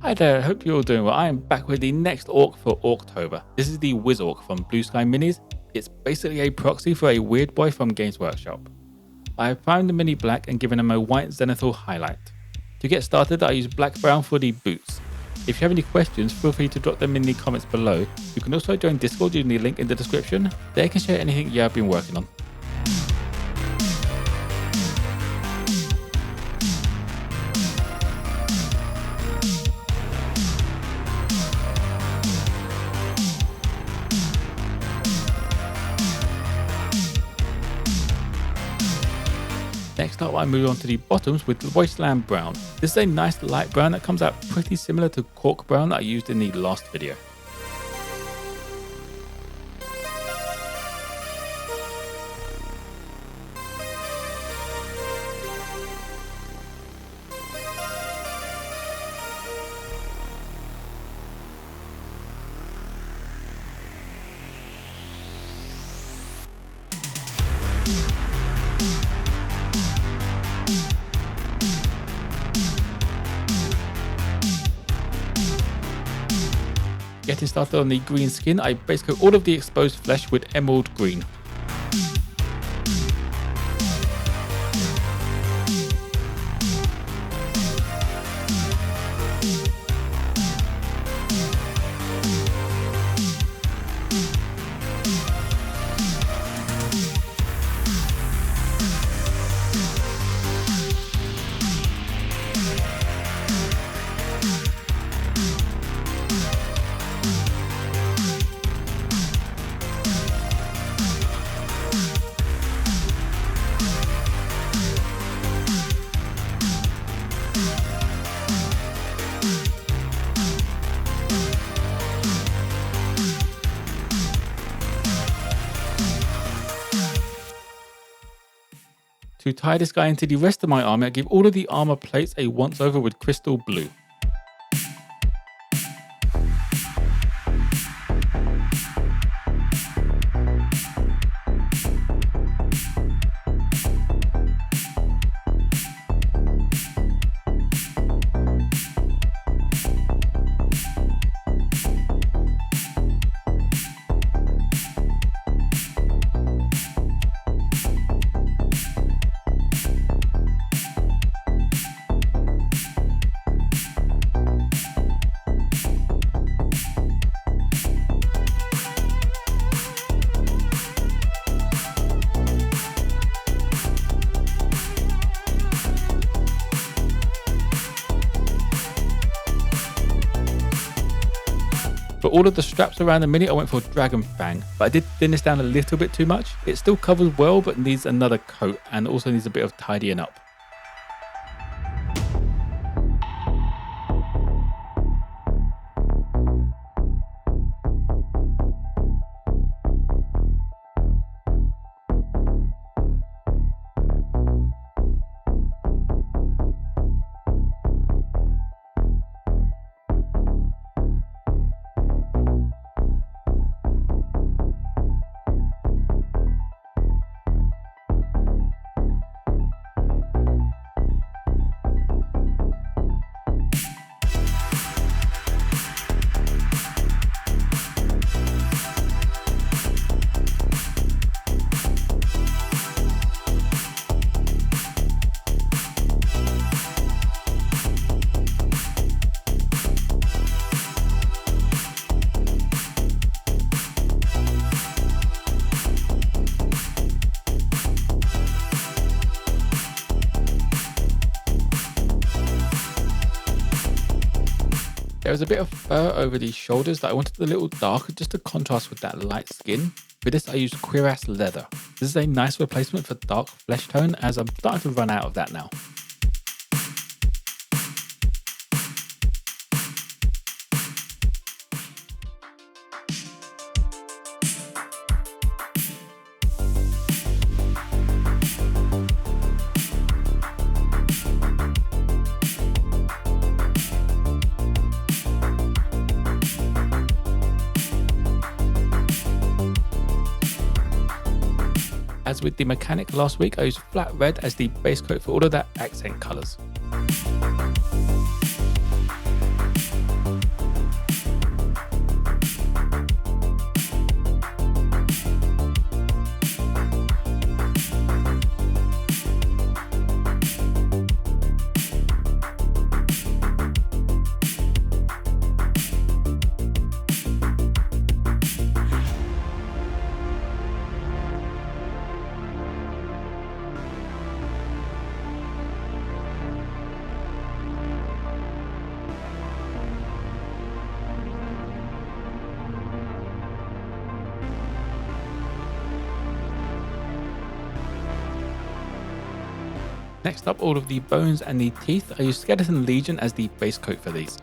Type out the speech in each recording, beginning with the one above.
Hi there, hope you're all doing well. I am back with the next orc for Orctober. This is the Wizz'Orc from Blue Sky Minis. It's basically a proxy for a Weirdboy from Games Workshop. I have primed the mini black and given him a white zenithal highlight. To get started, I use black brown for the boots. If you have any questions, feel free to drop them in the comments below. You can also join Discord using the link in the description. There you can share anything you have been working on. Next up, I move on to the bottoms with the Wasteland Brown. This is a nice light brown that comes out pretty similar to Cork Brown that I used in the last video. Getting started on the green skin, I base coat all of the exposed flesh with emerald green. To tie this guy into the rest of my armor, I give all of the armor plates a once over with crystal blue. For all of the straps around the mini, I went for Dragon Fang, but I did thin this down a little bit too much. It still covers well, but needs another coat and also needs a bit of tidying up. There was a bit of fur over the shoulders that I wanted a little darker just to contrast with that light skin. For this I used cuirass leather. This is a nice replacement for dark flesh tone as I'm starting to run out of that now. As with the mechanic last week, I used flat red as the base coat for all of that accent colours. Next up, all of the bones and the teeth. I use Skeleton Legion as the base coat for these.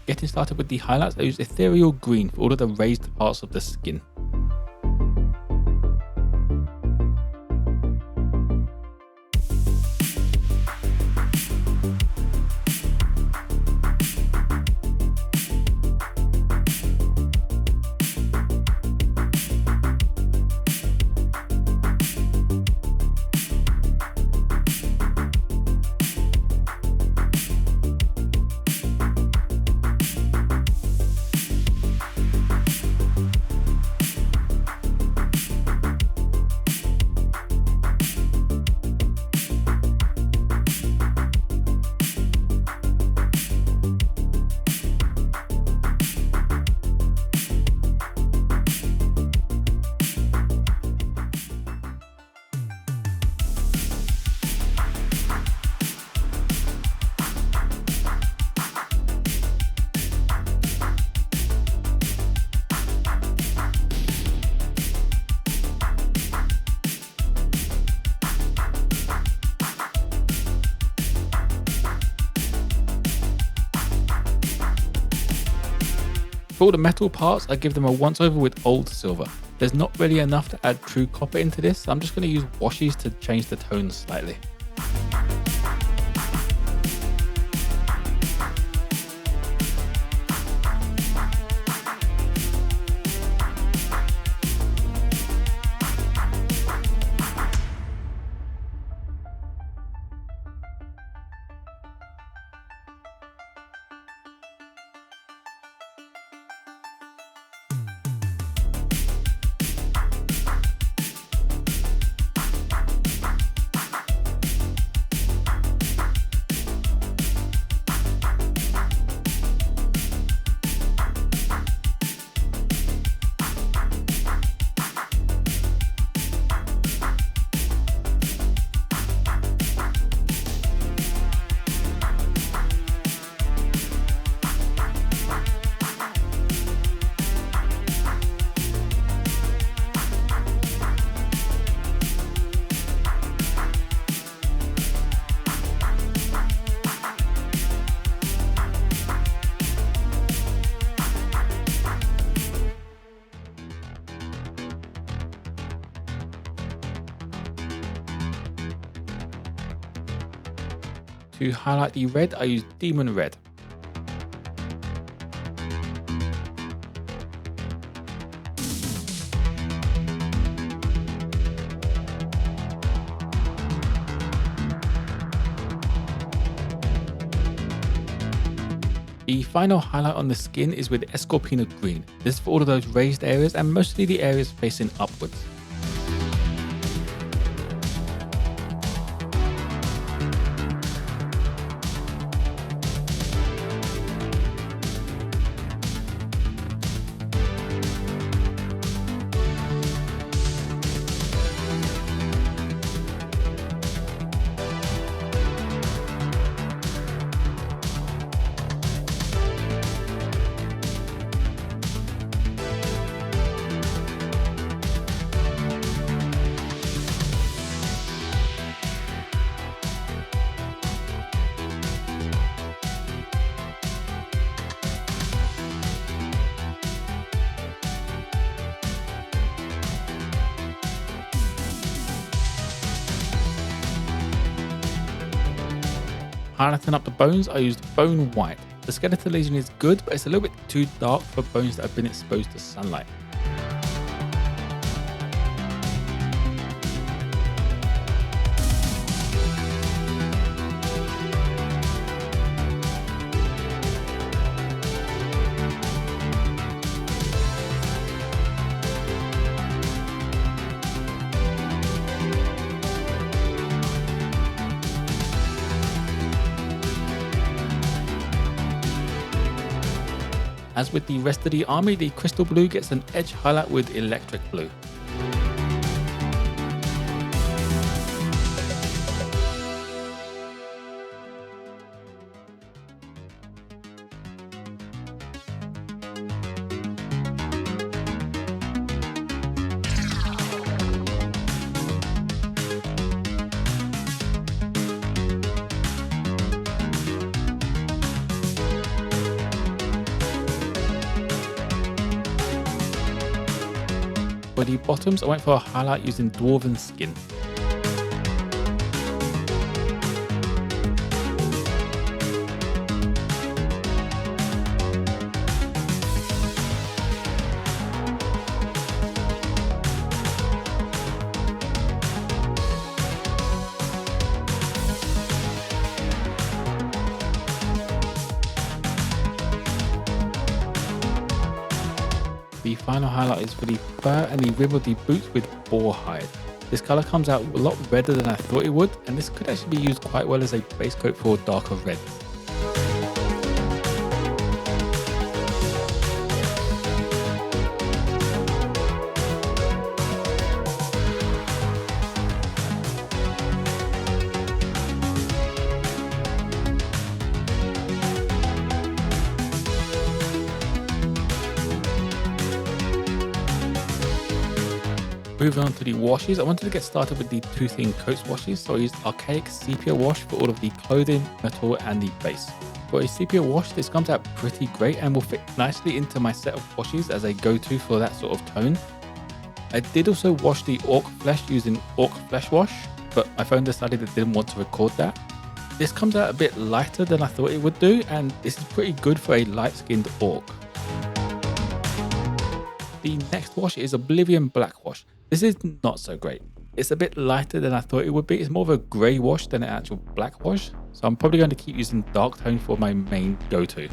Getting started with the highlights, I use Ethereal Green for all of the raised parts of the skin. For all the metal parts, I give them a once over with old silver. There's not really enough to add true copper into this, so I'm just going to use washes to change the tones slightly. To highlight the red, I use Demon Red. The final highlight on the skin is with Escorpina Green. This is for all of those raised areas and mostly the areas facing upwards. Highlighting up the bones, I used Bone White. The Skeleton Legion is good, but it's a little bit too dark for bones that have been exposed to sunlight. As with the rest of the army, the crystal blue gets an edge highlight with electric blue. For the bottoms, I went for a highlight using Dwarven Skin. The final highlight is for the fur and the rim of the boots with boar hide. This colour comes out a lot redder than I thought it would, and this could actually be used quite well as a base coat for darker reds. Moving on to the washes, I wanted to get started with the two thin coats washes, so I used Archaic Sepia Wash for all of the clothing, metal and the base. For a sepia wash, this comes out pretty great and will fit nicely into my set of washes as a go-to for that sort of tone. I did also wash the orc flesh using orc flesh wash, but my phone decided it didn't want to record that. This comes out a bit lighter than I thought it would do, and this is pretty good for a light-skinned orc. The next wash is Oblivion Black Wash. This is not so great. It's a bit lighter than I thought it would be. It's more of a grey wash than an actual black wash. So I'm probably going to keep using dark tone for my main go-to.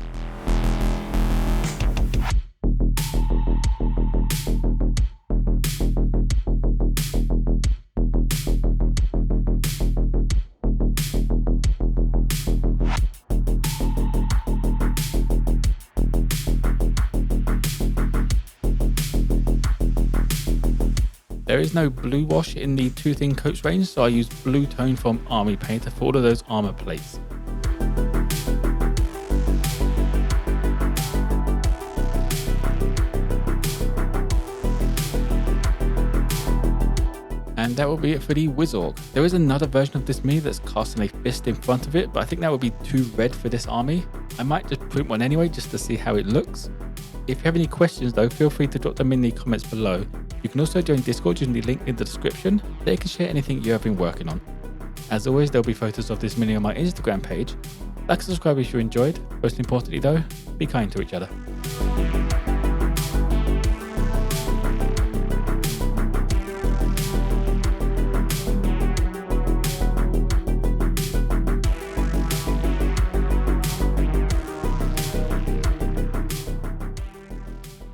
There is no blue wash in the two thin coats range, so I used blue tone from Army Painter for all of those armor plates. And that will be it for the Wizz'Orc. There is another version of this mini that's casting a fist in front of it, but I think that would be too red for this army. I might just print one anyway just to see how it looks. If you have any questions though, feel free to drop them in the comments below. You can also join Discord using the link in the description. There you can share anything you have been working on. As always, there'll be photos of this mini on my Instagram page. Like and subscribe if you enjoyed. Most importantly though, be kind to each other.